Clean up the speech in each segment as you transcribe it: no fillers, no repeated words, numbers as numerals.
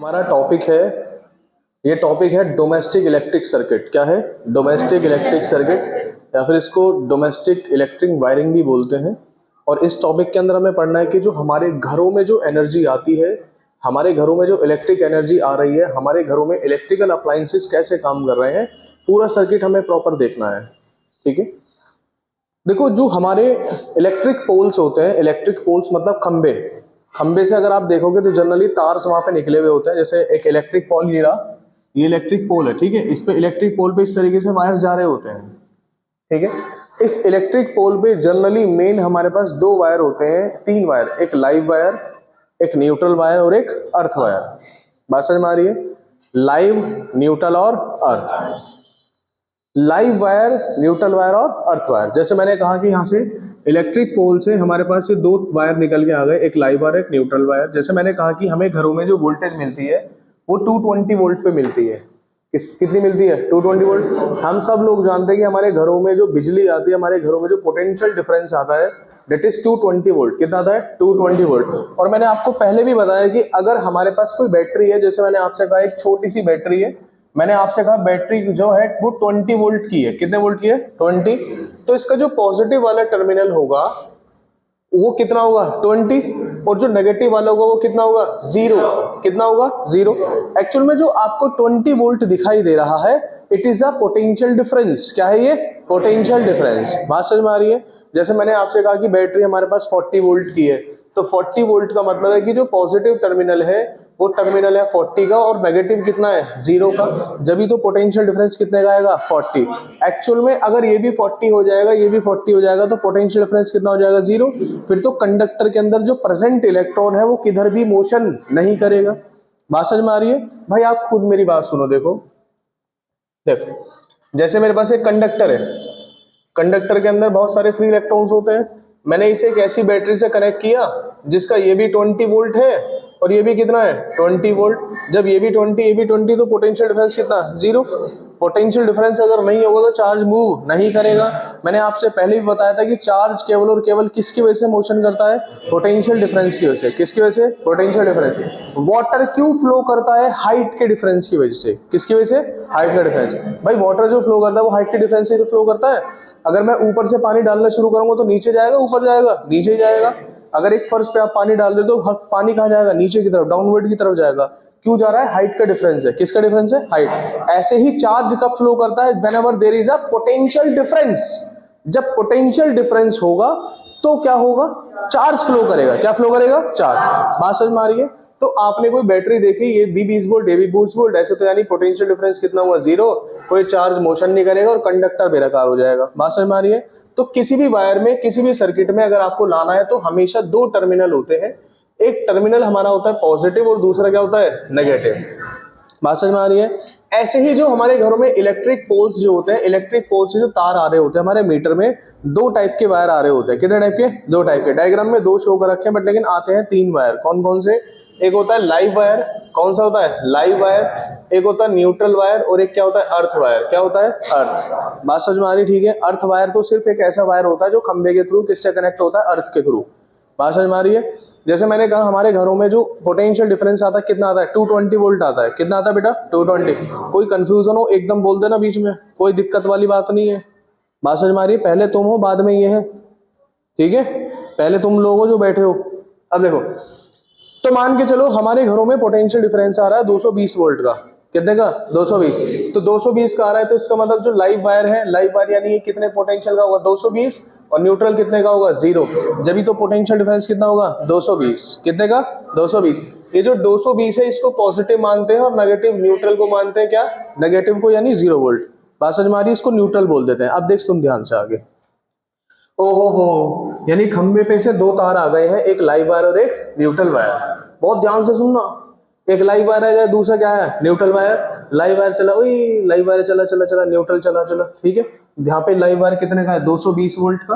हमारा टॉपिक है, ये टॉपिक है डोमेस्टिक इलेक्ट्रिक सर्किट। क्या है? डोमेस्टिक इलेक्ट्रिक सर्किट, या फिर इसको डोमेस्टिक इलेक्ट्रिक वायरिंग भी बोलते हैं। और इस टॉपिक के अंदर हमें पढ़ना है कि जो हमारे घरों में जो एनर्जी आती है, हमारे घरों में जो इलेक्ट्रिक एनर्जी आ रही है, हमारे घरों में इलेक्ट्रिकल अप्लायंसेस कैसे काम कर रहे हैं, पूरा सर्किट हमें प्रॉपर देखना है। ठीक है, देखो जो हमारे इलेक्ट्रिक पोल्स होते हैं, इलेक्ट्रिक पोल्स मतलब खंबे, खंबे से अगर आप देखोगे तो जनरली तार वहां पे निकले हुए होते हैं। जैसे एक इलेक्ट्रिक पोल, ये इलेक्ट्रिक पोल है, ठीक है। इस पे इलेक्ट्रिक पोल पे इस तरीके से वायर्स जा रहे होते हैं, ठीक है। इस इलेक्ट्रिक पोल पे जनरली मेन हमारे पास दो वायर होते हैं, तीन वायर, एक लाइव वायर, एक न्यूट्रल वायर और एक अर्थ वायर। बात समझ में आ रही है? लाइव, न्यूट्रल और अर्थ। लाइव वायर, न्यूट्रल वायर और अर्थ वायर। जैसे मैंने कहा कि यहाँ से इलेक्ट्रिक पोल से हमारे पास से दो वायर निकल के आ गए, एक लाइव वायर, एक न्यूट्रल वायर। जैसे मैंने कहा कि हमें घरों में जो वोल्टेज मिलती है वो 220 वोल्ट पे मिलती है। कितनी मिलती है? 220 वोल्ट। हम सब लोग जानते हैं कि हमारे घरों में जो बिजली आती है, हमारे घरों में जो पोटेंशियल डिफरेंस आता है, दैट इज 220 वोल्ट। कितना आता है? 220 वोल्ट। और मैंने आपको पहले भी बताया कि अगर हमारे पास कोई बैटरी है, जैसे मैंने आपसे कहा एक छोटी सी बैटरी है, मैंने आपसे कहा बैटरी जो है वो 20 वोल्ट की है। कितने वोल्ट की है? 20। तो इसका जो पॉजिटिव वाला टर्मिनल होगा वो कितना होगा? 20। और जो नेगेटिव वाला होगा वो कितना होगा? 0। कितना होगा? 0। एक्चुअल में जो आपको 20 वोल्ट दिखाई दे रहा है, it is a potential difference. क्या है ये? Potential difference. बात समझ में आ रही है? जैसे मैंने आपसे कहा कि बैटरी हमारे पास 40 वोल्ट की है, तो 40 वोल्ट का मतलब है कि जो पॉजिटिव टर्मिनल है वो टर्मिनल है 40 का, और नेगेटिव कितना है? 0 का। जब भी तो पोटेंशियल डिफरेंस कितने का आएगा? 40। एक्चुअल में अगर ये भी 40 हो जाएगा, ये भी 40 हो जाएगा, तो पोटेंशियल डिफरेंस कितना हो जाएगा? 0। फिर तो कंडक्टर के अंदर जो प्रेजेंट इलेक्ट्रॉन है वो किधर भी मोशन नहीं करेगा। बात समझ में आ रही है? भाई आप खुद मेरी बात सुनो, देखो जैसे मेरे पास एक कंडक्टर है, कंडक्टर के अंदर बहुत सारे फ्री इलेक्ट्रॉन्स होते हैं। मैंने इसे एक ऐसी बैटरी से कनेक्ट किया जिसका ये भी 20 वोल्ट है और ये भी कितना है? 20 वोल्ट। जब ये भी 20, ये भी 20, तो पोटेंशियल डिफरेंस कितना? 0। पोटेंशियल डिफरेंस अगर नहीं होगा तो चार्ज मूव नहीं करेगा। मैंने आपसे पहले भी बताया था कि चार्ज केवल और केवल किसकी वजह से मोशन करता है? पोटेंशियल डिफरेंस की वजह से। किसकी वजह से? Potential difference. वाटर क्यों फ्लो करता है? हाइट के डिफरेंस की वजह से। किसकी वजह से? हाइट का डिफरेंस। भाई वाटर जो फ्लो करता है वो हाइट के डिफरेंस से तो फ्लो करता है। अगर मैं ऊपर से पानी डालना शुरू करूंगा तो नीचे जाएगा, ऊपर जाएगा? नीचे ही जाएगा। अगर एक फर्श पे आप पानी डाल दे तो पानी कहाँ जाएगा? नीचे की तरफ, डाउनवर्ड की तरफ जाएगा। क्यों जा रहा है? हाइट का डिफरेंस है। किसका डिफरेंस है? हाइट। ऐसे ही चार्ज कब फ्लो करता है? Whenever there is a potential difference. जब पोटेंशियल डिफरेंस होगा तो क्या होगा? चार्ज फ्लो करेगा। क्या फ्लो करेगा? चार्ज। बात समझ में आ रही है? तो आपने कोई बैटरी देखी, ये भी 20 वोल्ट, ये भी 20 वोल्ट, ऐसे तो यानी पोटेंशियल डिफरेंस कितना हुआ? 0। कोई चार्ज मोशन नहीं करेगा और कंडक्टर बेनकाब हो जाएगा। बात समझ में आ रही है? तो किसी भी वायर में, किसी भी सर्किट में अगर आपको लाना है तो हमेशा दो टर्मिनल होते हैं। एक टर्मिनल हमारा होता है पॉजिटिव और दूसरा क्या होता है? नेगेटिव। बात समझ में आ रही है? ऐसे ही जो हमारे घरों में इलेक्ट्रिक पोल्स जो होते हैं, इलेक्ट्रिक पोल्स से जो तार आ रहे होते हैं हमारे मीटर में, दो टाइप के वायर आ रहे होते हैं। कितने टाइप के? दो टाइप के। डायग्राम में दो शो कर रखे हैं, बट लेकिन आते हैं तीन वायर। कौन कौन से? एक होता है लाइव वायर। कौन सा होता है? Live wire. एक होता है न्यूट्रल वायर और एक क्या होता है? Earth wire. क्या होता है? अर्थ। बात समझ में आ रही? ठीक है। अर्थ वायर तो सिर्फ एक ऐसा वायर होता है जो खंबे के थ्रू किससे कनेक्ट होता है? अर्थ के थ्रू। बात समझ में आ रही है? जैसे मैंने कहा हमारे घरों में जो पोटेंशियल डिफरेंस आता है कितना आता है? 220 वोल्ट आता है। कितना आता है बेटा? 220। कोई कंफ्यूजन हो एकदम बोल देना बीच में, कोई दिक्कत वाली बात नहीं है। बात समझ में आ रही है? पहले तुम हो, बाद में ये है, ठीक है। पहले तुम लोग हो जो बैठे हो। अब देखो, तो मान के चलो हमारे घरों में पोटेंशियल डिफरेंस आ रहा है 220 वोल्ट का। कितने का? 220। तो 220 का आ रहा है, तो इसका मतलब जो लाइव वायर है, लाइव वायर यानी ये कितने पोटेंशियल का होगा? 220। और न्यूट्रल कितने का होगा? 0। जब ही तो पोटेंशियल डिफरेंस कितना होगा? 220। कितने का? 220। ये जो 220 है इसको पॉजिटिव मानते हैं और नेगेटिव न्यूट्रल को मानते हैं क्या? नेगेटिव को, यानी 0 वोल्ट। बात समझ में आ रही है? इसको न्यूट्रल बोल देते हैं। अब देख सुन ध्यान से आगे। ओहो हो, यानी खंबे पे से दो तार आ गए हैं, एक लाइव वायर और एक न्यूट्रल वायर। बहुत ध्यान से सुनना। एक लाइव वायर है, दूसरा क्या है? Neutral wire. लाइव वायर चला, वही लाइव वायर चला चला चला, न्यूट्रल चला चला, ठीक है। यहाँ पे लाइव वायर कितने का है? 220 वोल्ट का।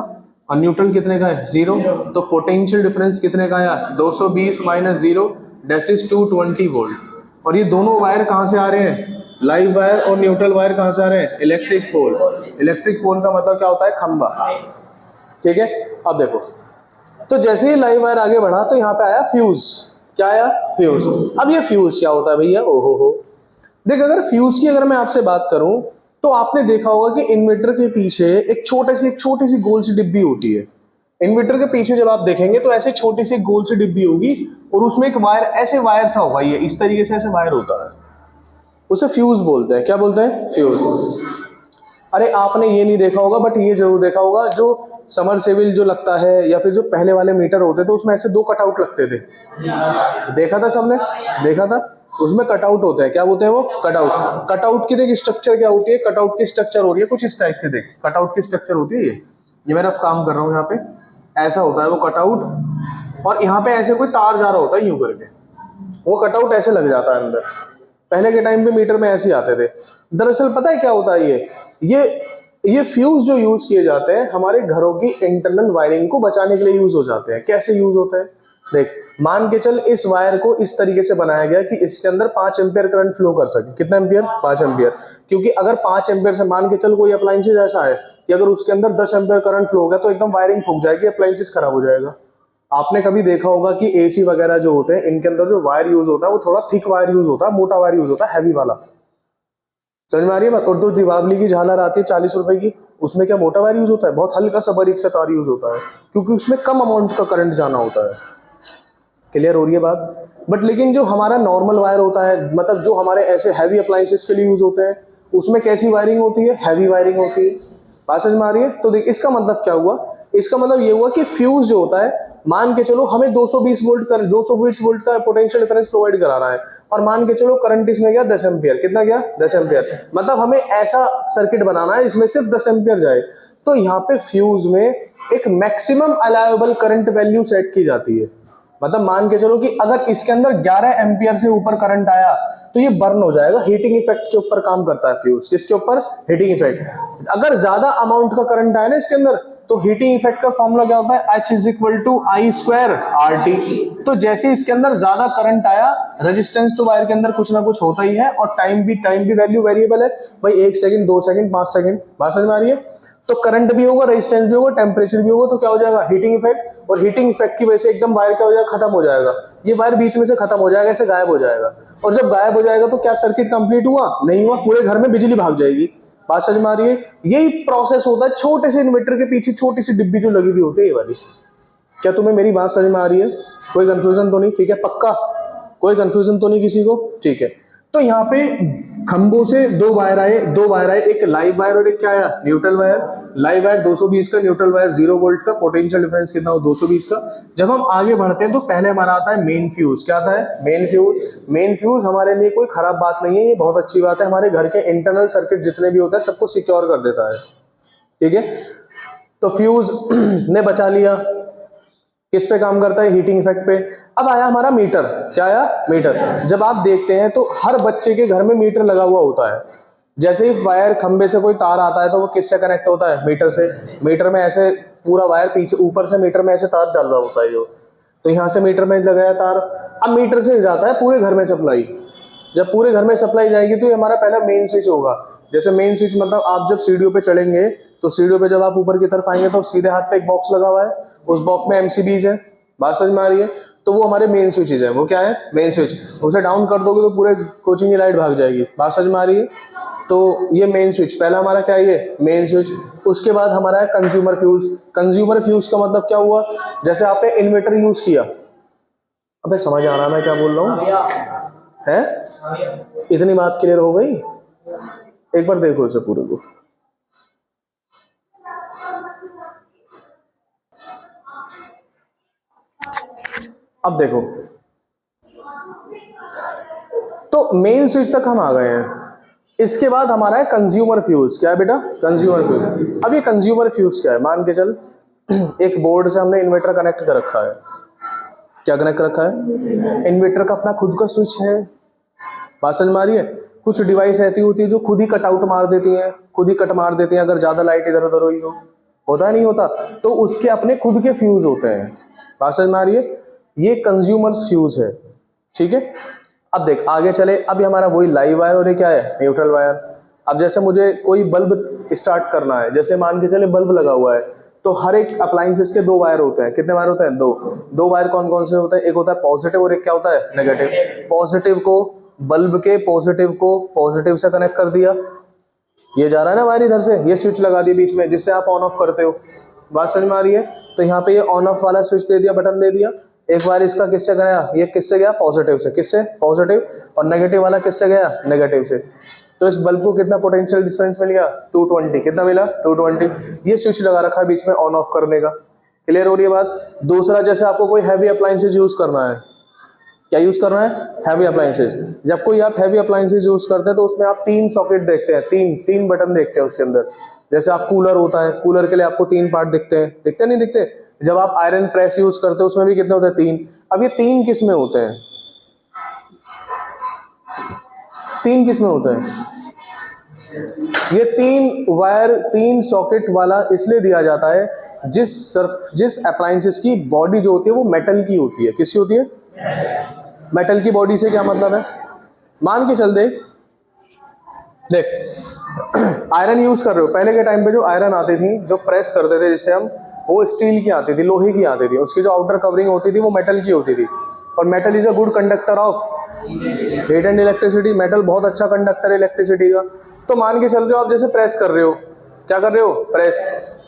और न्यूट्रल कितने का है? 0। तो पोटेंशियल डिफरेंस कितने का आया? 220 माइनस 0, दैट इज 220 वोल्ट। और ये दोनों वायर कहाँ से आ रहे हैं? लाइव वायर और न्यूट्रल वायर कहाँ से आ रहे हैं? Electric pole. इलेक्ट्रिक पोल का मतलब क्या होता है? खंबा, ठीक है। अब देखो, तो जैसे ही लाइव वायर आगे बढ़ा तो यहाँ पे आया फ्यूज। क्या आया, फ्यूज। अब ये फ्यूज क्या होता है भैया, ओहो हो। देख अगर फ्यूज की अगर मैं आपसे बात करूं तो आपने देखा होगा कि इन्वर्टर के पीछे एक छोटी सी गोल सी डिब्बी होती है। इन्वर्टर के पीछे जब आप देखेंगे तो ऐसे छोटी सी गोल सी डिब्बी होगी और उसमें एक वायर, ऐसे वायर सा होगा, ये इस तरीके से ऐसे वायर होता है, उसे फ्यूज बोलते हैं। क्या बोलते हैं, फ्यूज। अरे आपने ये नहीं देखा होगा बट ये जरूर देखा होगा, जो समरसेबिल जो लगता है या फिर जो पहले वाले मीटर होते थे उसमें ऐसे दो कटआउट लगते थे, देखा था सबने, देखा था, उसमें कटआउट होते हैं। क्या होते हैं वो, कटआउट। कटआउट की देख स्ट्रक्चर क्या होती है, कटआउट की स्ट्रक्चर हो रही है कुछ इस टाइप की। देख कटआउट की स्ट्रक्चर होती है, ये मैं रफ काम कर रहा हूँ यहाँ पे, ऐसा होता है वो कटआउट। और यहाँ पे ऐसे कोई तार जा रहा होता है यूं करके, वो कटआउट ऐसे लग जाता है अंदर। पहले के टाइम पे मीटर में ऐसे ही आते थे। दरअसल पता है क्या होता है, ये ये फ्यूज जो यूज किए जाते हैं हमारे घरों की इंटरनल वायरिंग को बचाने के लिए यूज हो जाते हैं। कैसे यूज होते हैं, देख मान के चल इस वायर को इस तरीके से बनाया गया कि इसके अंदर 5 एम्पियर करंट फ्लो कर सके। कितना एम्पियर, 5 एम्पियर। क्योंकि अगर 5 एम्पियर से मान के चल कोई अप्लायंसेस ऐसा है कि अगर उसके अंदर 10 एम्पियर करंट फ्लो हो गया तो एकदम वायरिंग फूक जाएगी, अप्लायंसेस खराब हो जाएगा। आपने कभी देखा होगा कि एसी वगैरह जो होते हैं इनके अंदर जो वायर यूज होता है वो थोड़ा थिक वायर यूज होता है, मोटा वायर यूज होता है, हैवी वाला। समझ में आ रही है बात। और तो दीपावली की झालर आती है 40 रुपए की, उसमें क्या मोटा वायर यूज होता है, बहुत हल्का सा बारीक सा तार यूज होता है, क्योंकि उसमें कम अमाउंट का करंट जाना होता है। क्लियर हो रही है बात। बट लेकिन जो हमारा नॉर्मल वायर होता है, मतलब जो हमारे ऐसे हैवी अप्लायंसेस के लिए यूज होते हैं, उसमें कैसी वायरिंग होती है, हैवी वायरिंग होती है। बात समझ में आ रही है। तो देख इसका मतलब क्या हुआ, इसका मतलब ये हुआ कि फ्यूज जो होता है, मान के चलो हमें 220 वोल्ट का 220 वोल्ट का पोटेंशियल डिफरेंस प्रोवाइड करा रहा है, और मान के चलो करंट इसमें गया 10 एम्पियर। कितना गया, 10 एम्पियर। मतलब हमें ऐसा सर्किट बनाना है इसमें सिर्फ 10 एम्पियर जाए। तो यहाँ पे फ्यूज में एक maximum allowable current value set की जाती है। मतलब मान के चलो कि अगर इसके अंदर 11 एम्पियर से ऊपर करंट आया तो ये बर्न हो जाएगा। हीटिंग इफेक्ट के ऊपर काम करता है फ्यूज। किसके ऊपर, हीटिंग इफेक्ट। अगर ज्यादा अमाउंट का करंट आया ना इसके अंदर, तो हीटिंग इफेक्ट का फॉर्मूला क्या होता है, H is equal to I square R T. तो जैसे इसके अंदर ज्यादा करंट आया, रेजिस्टेंस तो वायर के अंदर कुछ ना कुछ होता ही है, और टाइम भी वैल्यू वेरिएबल है भाई, 1 सेकंड 2 सेकंड 5 सेकंड। बात समझ में आ रही है। तो करंट भी होगा, रेजिस्टेंस भी होगा, टेम्परेचर भी होगा, तो क्या हो जाएगा, हीटिंग इफेक्ट। और हीटिंग इफेक्ट की वजह से एकदम वायर क्या हो जाएगा, खत्म हो जाएगा। ये वायर बीच में से खत्म हो जाएगा, ऐसे गायब हो जाएगा। और जब गायब हो जाएगा तो क्या सर्किट कंप्लीट हुआ, नहीं हुआ, पूरे घर में बिजली भाग जाएगी। बात समझ में आ रही है। यही प्रोसेस होता है छोटे से इन्वर्टर के पीछे, छोटी सी डिब्बी जो लगी हुई होती है ये वाली। क्या तुम्हें मेरी बात समझ में आ रही है, कोई कंफ्यूजन तो नहीं, ठीक है पक्का, कोई कंफ्यूजन तो नहीं किसी को, ठीक है। तो यहाँ पे खंभों से दो वायर आए, एक लाइव वायर और एक क्या आया, न्यूट्रल वायर। लाइव वायर 220 का, न्यूट्रल वायर 0 वोल्ट का, पोटेंशियल डिफरेंस कितना हो 220 का। जब हम आगे बढ़ते हैं तो पहले हमारा आता है मेन फ्यूज। क्या आता है, मेन फ्यूज। मेन फ्यूज हमारे लिए कोई खराब बात नहीं है, ये बहुत अच्छी बात है। हमारे घर के इंटरनल सर्किट जितने भी होते हैं सबको सिक्योर कर देता है, ठीक है। तो फ्यूज ने बचा लिया, किस पे काम करता है, हीटिंग इफेक्ट पे। अब आया हमारा मीटर। क्या आया, मीटर। जब आप देखते हैं तो हर बच्चे के घर में मीटर लगा हुआ होता है। जैसे ही वायर खंबे से कोई तार आता है तो वो किससे कनेक्ट होता है, मीटर से। मीटर में ऐसे पूरा वायर पीछे ऊपर से मीटर में ऐसे तार डाल रहा होता है जो, तो यहाँ से मीटर में लगाया तार। अब मीटर से जाता है पूरे घर में सप्लाई। जब पूरे घर में सप्लाई जाएगी तो ये हमारा पहला मेन स्विच होगा। जैसे मेन स्विच मतलब आप जब सीढ़ियों पे चढ़ेंगे तो सीढ़ियों पे जब आप ऊपर की तरफ आएंगे तो सीधे हाथ पे एक बॉक्स लगा हुआ है, उस बॉक्स में एमसीबीज है। बात समझ में आ रही है। तो वो हमारे मेन स्विचेज है। वो क्या है, मेन स्विच। उसे डाउन कर दोगे तो पूरे कोचिंग की लाइट भाग जाएगी। बात समझ में आ रही है। तो ये मेन स्विच पहला हमारा क्या है, ये मेन स्विच। उसके बाद हमारा है कंज्यूमर फ्यूज। कंज्यूमर फ्यूज का मतलब क्या हुआ, जैसे आपने इन्वर्टर यूज किया, अबे समझ आ रहा है मैं क्या बोल रहा हूँ है, इतनी बात क्लियर हो गई। एक बार देखो इसे पूरे को। अब देखो, तो मेन स्विच तक हम आ गए हैं। इसके बाद हमारा है कंज्यूमर फ्यूज। क्या है बेटा, कंज्यूमर फ्यूज। अब ये कंज्यूमर फ्यूज क्या है, मान के चल एक बोर्ड से हमने इन्वर्टर कनेक्ट कर रखा है। क्या कनेक्ट रखा है, इन्वर्टर का अपना खुद का स्विच है। बात समझ में आ रही है। कुछ डिवाइस ऐसी होती है जो खुद ही कट आउट मार देती हैं, खुद ही कट मार देती हैं अगर ज्यादा लाइट इधर उधर हुई हो, होता नहीं होता, तो उसके अपने खुद के फ्यूज होते हैं। बात समझ में आ रही है। ये कंज्यूमर फ्यूज है, ठीक है। अब देख आगे चले, अभी हमारा वही लाइव वायर और ये क्या है, न्यूट्रल वायर। अब जैसे मुझे कोई बल्ब स्टार्ट करना है, जैसे मान के चले बल्ब लगा हुआ है, तो हर एक अप्लायंसेस के 2 वायर होते हैं। कितने वायर होते हैं? 2 वायर कौन कौन से होते हैं? एक होता है पॉजिटिव और एक क्या होता है? नेगेटिव। पॉजिटिव को बल्ब के पॉजिटिव को पॉजिटिव से कनेक्ट कर दिया, ये जा रहा है ना वायर इधर से, ये स्विच लगा दिया बीच में जिससे आप ऑन ऑफ करते हो। बात समझ में आ रही है? तो यहाँ पे ये ऑन ऑफ वाला स्विच दे दिया, बटन दे दिया। एक वायर इसका किससे गया? ये किससे गया? पॉजिटिव से। किससे? पॉजिटिव। और नेगेटिव वाला किससे गया? नेगेटिव से। तो इस बल्ब को कितना पोटेंशियल डिफरेंस मिल गया? 220। कितना मिला? 220। ये स्विच लगा रखा है बीच में ऑन ऑफ करने का। क्लियर हो रही है बात? दूसरा, जैसे आपको कोई हैवी अप्लायंसेस यूज करना है, क्या यूज करना है? Heavy appliances. जब कोई आप हैवी अप्लायंसेस यूज करते हैं तो उसमें आप 3 सॉकेट देखते हैं, तीन बटन देखते हैं उसके अंदर। जैसे आप कूलर होता है, कूलर के लिए आपको 3 पार्ट दिखते हैं, दिखते नहीं दिखते? जब आप आयरन प्रेस यूज करते हो उसमें भी कितने होते हैं? 3। अब ये 3 किस में होते हैं? 3 किस में होते हैं? ये 3 वायर 3 सॉकेट वाला इसलिए दिया जाता है जिस अप्लायंसेस की बॉडी जो होती है वो मेटल की होती है। किसकी होती है? मेटल की बॉडी से क्या मतलब है? मान के चल देख आयरन यूज कर रहे हो, पहले के टाइम पे जो आयरन आती थी जो प्रेस करते थे जिससे हम, वो स्टील की आती थी, लोहे की आती थी, उसकी जो आउटर कवरिंग होती थी वो मेटल की होती थी। और metal is a good conductor of heat and electricity. Metal बहुत अच्छा कंडक्टर है इलेक्ट्रिसिटी का। तो मान के चल रहे हो आप, जैसे प्रेस कर रहे हो, क्या कर रहे हो? प्रेस।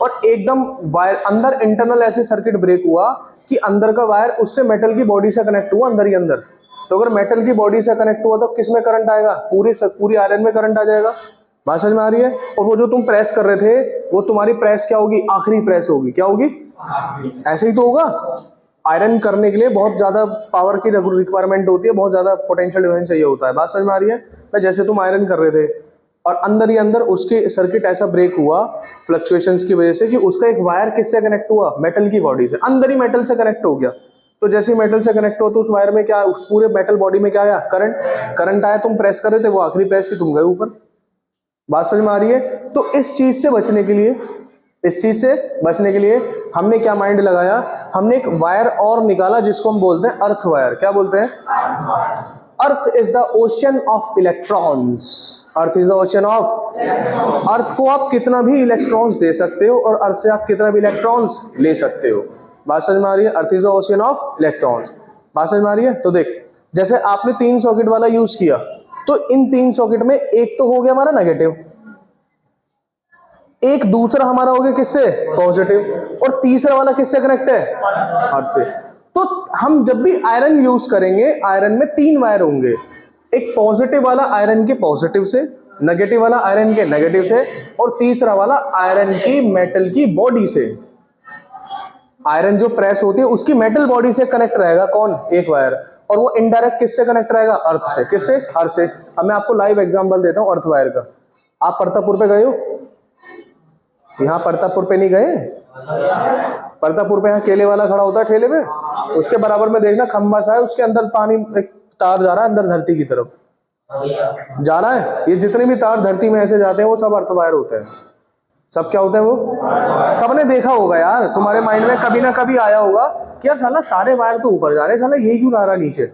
और एकदम वायर अंदर इंटरनल ऐसे सर्किट ब्रेक हुआ कि अंदर का वायर उससे मेटल की बॉडी से कनेक्ट हुआ अंदर ही अंदर। तो अगर मेटल की बॉडी से कनेक्ट हुआ तो किस में करंट आएगा? पूरी आयरन में करंट आ जाएगा। बात समझ में आ रही है? और वो जो तुम प्रेस कर रहे थे वो तुम्हारी प्रेस क्या होगी? आखिरी प्रेस होगी। क्या होगी? ऐसे ही तो होगा। आयरन करने के लिए बहुत ज्यादा पावर की रिक्वायरमेंट होती है, बहुत ज्यादा पोटेंशियल डिफरेंस चाहिए होता है। बात समझ में आ रही है? मैं जैसे तुम आयरन कर रहे थे और अंदर ही अंदर उसके सर्किट ऐसा ब्रेक हुआ फ्लक्चुएशंस की वजह से कि उसका एक वायर किससे कनेक्ट हुआ? मेटल की बॉडी से, अंदर ही मेटल से कनेक्ट हो गया। तो जैसे मेटल से कनेक्ट हो तो उस वायर में क्या, उस पूरे मेटल बॉडी में क्या आया? करंट आया। तुम प्रेस कर रहे थे, वो आखिरी प्रेस थी, तुम गए ऊपर। बात समझ में आ रही है? तो इस चीज से बचने के लिए हमने क्या माइंड लगाया? हमने एक वायर और निकाला जिसको हम बोलते हैं अर्थ वायर। क्या बोलते हैं? Earth is the ocean of electrons. Earth is the ocean of. Earth को आप कितना भी इलेक्ट्रॉन्स दे सकते हो और अर्थ से आप कितना भी इलेक्ट्रॉन्स ले सकते हो। बात समझ में आ रही है? अर्थ is the ocean of electrons. बात समझ में आ रही है? तो देख, जैसे आपने 3 सॉकेट वाला यूज किया तो इन 3 सॉकेट में एक तो हो गया हमारा नेगेटिव, एक दूसरा हमारा हो गया किससे? पॉजिटिव। और तीसरा वाला किससे कनेक्ट है? अर्थ से। तो हम जब भी आयरन यूज करेंगे, आयरन में 3 वायर होंगे, एक पॉजिटिव वाला आयरन के पॉजिटिव से, नेगेटिव वाला आयरन के नेगेटिव से, और तीसरा वाला आयरन की मेटल की बॉडी से। आयरन जो प्रेस होती है उसकी मेटल बॉडी से कनेक्ट रहेगा कौन? एक वायर। और वो इनडायरेक्ट किससे कनेक्ट रहेगा? अर्थ से। किससे? अर्थ से। अब मैं आपको लाइव एग्जांपल देता हूं अर्थ वायर का। आप परतापुर पे गए हो? यहाँ परतापुर पे नहीं गए? परतापुर पे यहाँ केले वाला खड़ा होता है ठेले पे, उसके बराबर में देखना खंबा सा है, उसके अंदर पानी, एक तार जा रहा है अंदर धरती की तरफ जा रहा है। ये जितने भी तार धरती में ऐसे जाते हैं वो सब अर्थ वायर होते हैं। सब क्या होता है? वो सबने देखा होगा यार, तुम्हारे माइंड में कभी ना कभी आया होगा कि यार साला सारे वायर तो ऊपर जा रहे हैं, साला ये क्यों आ रहा नीचे।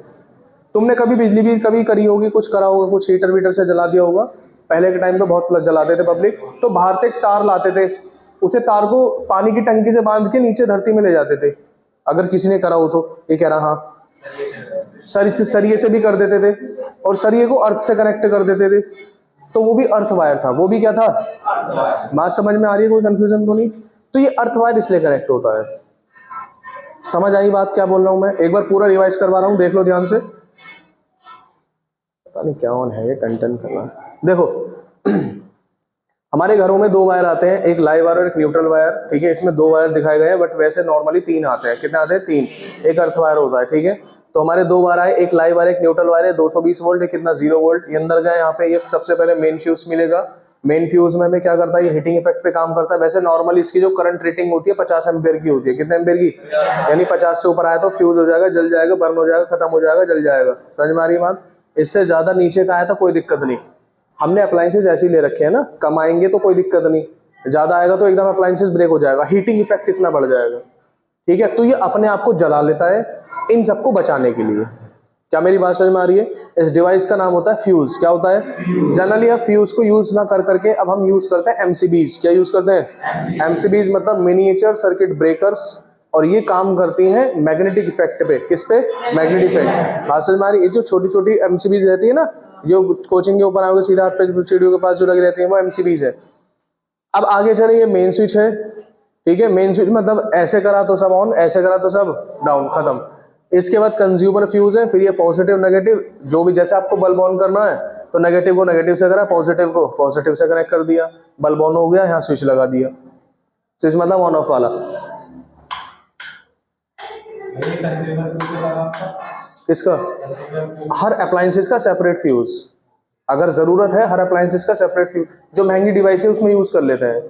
तुमने कभी बिजली भी कभी करी होगी, कुछ करा होगा, कुछ हीटर वीटर से जला दिया होगा। पहले के टाइम पे बहुत जलाते थे पब्लिक, तो बाहर से एक तार लाते थे, उसे तार को पानी की टंकी से बांध के नीचे धरती में ले जाते थे। अगर किसी ने करा हो तो ये कह रहा, हाँ सरिये से भी कर देते थे, और सरिये को अर्थ से कनेक्ट कर देते थे, तो वो भी अर्थ वायर था। वो भी क्या था? बात समझ में आ रही है? कोई कंफ्यूजन तो नहीं? तो ये अर्थ वायर इसलिए कनेक्ट होता है। समझ आई बात क्या बोल रहा हूं मैं? एक बार पूरा रिवाइज करवा रहा हूं, देख लो ध्यान से। पता नहीं क्या ऑन है ये कंटेंट करना। देखो हमारे घरों में 2 वायर आते हैं, एक लाइव वायर और एक न्यूट्रल वायर। ठीक है, इसमें 2 वायर दिखाए गए हैं, बट वैसे नॉर्मली 3 आते हैं। कितने आते हैं? 3। एक अर्थ वायर होता है। ठीक है, तो हमारे 2 वायर आए, एक लाइव वायर एक न्यूट्रल वायर है। 220 वोल्ट है, कितना 0 वोल्ट। ये अंदर गए, यहाँ पे ये सबसे पहले मेन फ्यूज मिलेगा। मेन फ्यूज में हमें क्या करता है? ये हीटिंग इफेक्ट पे काम करता है। वैसे नॉर्मली इसकी जो करंट रेटिंग होती है 50 एम्पियर की होती है। कितने एम्पियर की? यानी 50 से ऊपर आया तो फ्यूज हो जाएगा, जल जाएगा, बर्न हो जाएगा, खत्म हो जाएगा, जल जाएगा। समझ में आ रही है बात? इससे ज्यादा नीचे का आया तो कोई दिक्कत नहीं। हमने अप्लायंसेस ऐसे ही ले रखे हैं ना, कम आएंगे तो कोई दिक्कत नहीं, ज्यादा आएगा तो एकदम अप्लायंसेस ब्रेक हो जाएगा, हीटिंग इफेक्ट इतना बढ़ जाएगा। ठीक है, तो ये अपने आप को जला लेता है इन सबको बचाने के लिए। क्या मेरी बात समझ में आ रही है? इस डिवाइस का नाम होता है फ्यूज। क्या होता है? जनरली अब फ्यूज को यूज ना कर करके अब हम यूज करते हैं एमसीबीज। क्या यूज करते हैं? एमसीबीज मतलब मिनिएचर सर्किट ब्रेकर्स, और ये काम करती हैं मैग्नेटिक इफेक्ट पे। किस पे? Magnetic effect. बात समझ में आ रही है? ये जो छोटी छोटी एमसीबीज रहती है ना, जो कोचिंग के ऊपर आओगे सीधा आप पे सीढ़ियों के पास जो लगी रहती है, वो एमसीबीज है। अब आगे चले, ये मेन स्विच है, ठीक है। मेन स्विच मतलब ऐसे करा तो सब ऑन, ऐसे करा तो सब डाउन, खत्म। इसके बाद कंज्यूमर फ्यूज है, फिर ये पॉजिटिव नेगेटिव, जो भी जैसे आपको बल्ब ऑन करना है तो नेगेटिव को नेगेटिव से करा, पॉजिटिव को पॉजिटिव से कनेक्ट कर दिया, बल्ब ऑन हो गया, यहाँ स्विच लगा दिया। स्विच मतलब ऑन ऑफ वाला। किसका? हर अप्लायंसेस का सेपरेट फ्यूज, अगर जरूरत है हर अप्लायंसेस का सेपरेट फ्यूज। जो महंगी डिवाइस है उसमें यूज कर लेते हैं।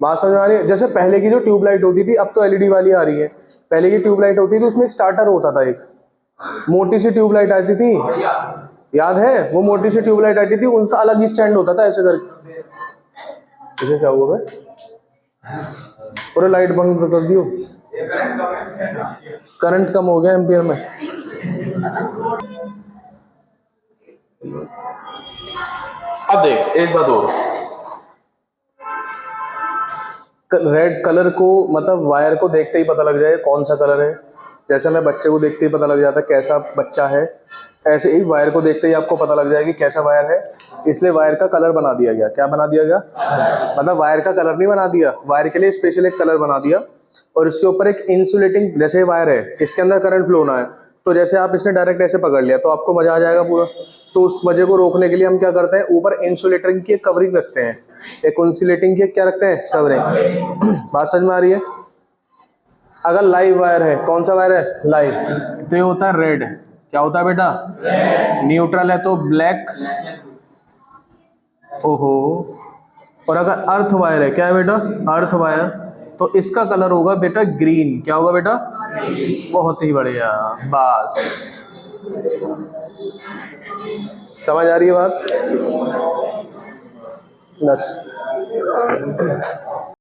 बात समझ आ रही है? जैसे पहले की जो ट्यूबलाइट होती थी, अब तो एलईडी वाली आ रही है। पहले की ट्यूबलाइट होती थी उसमें स्टार्टर होता था, एक मोटी सी ट्यूबलाइट आती थी, याद है? वो मोटी सी ट्यूबलाइट आती थी, उसका अलग ही स्टैंड होता था ऐसे करके। इसे क्या हुआ भाई? पूरे लाइट बंद कर दियो, करंट कम हो गया एम्पियर में। अब देख एक बात और, रेड कलर को मतलब वायर को देखते ही पता लग जाए कौन सा कलर है। जैसे मैं बच्चे को देखते ही पता लग जाता है कैसा बच्चा है, ऐसे ही वायर को देखते ही आपको पता लग जाएगा कि कैसा वायर है। इसलिए वायर का कलर बना दिया गया। क्या बना दिया गया? मतलब वायर का कलर नहीं बना दिया, वायर के लिए स्पेशल एक कलर बना दिया, और इसके ऊपर एक इंसुलेटिंग, जैसे वायर है इसके अंदर करंट फ्लो होना है, तो जैसे आप इसने डायरेक्ट ऐसे पकड़ लिया तो आपको मजा आ जाएगा पूरा। तो उस मजे को रोकने के लिए हम क्या करते हैं, ऊपर इंसुलेटिंग की एक कवरिंग रखते हैं, एक इंसुलेटिंग की क्या रखते हैं, कवरिंग। बात समझ में आ रही है? अगर लाइव वायर है, कौन सा वायर है? लाइव, तो ये होता है रेड। क्या होता है बेटा? न्यूट्रल है तो ब्लैक। ओहो। और अगर अर्थ वायर है, क्या है बेटा? अर्थ वायर, तो इसका कलर होगा बेटा ग्रीन। क्या होगा बेटा? बहुत ही बढ़िया, बस समझ आ रही है बात? बस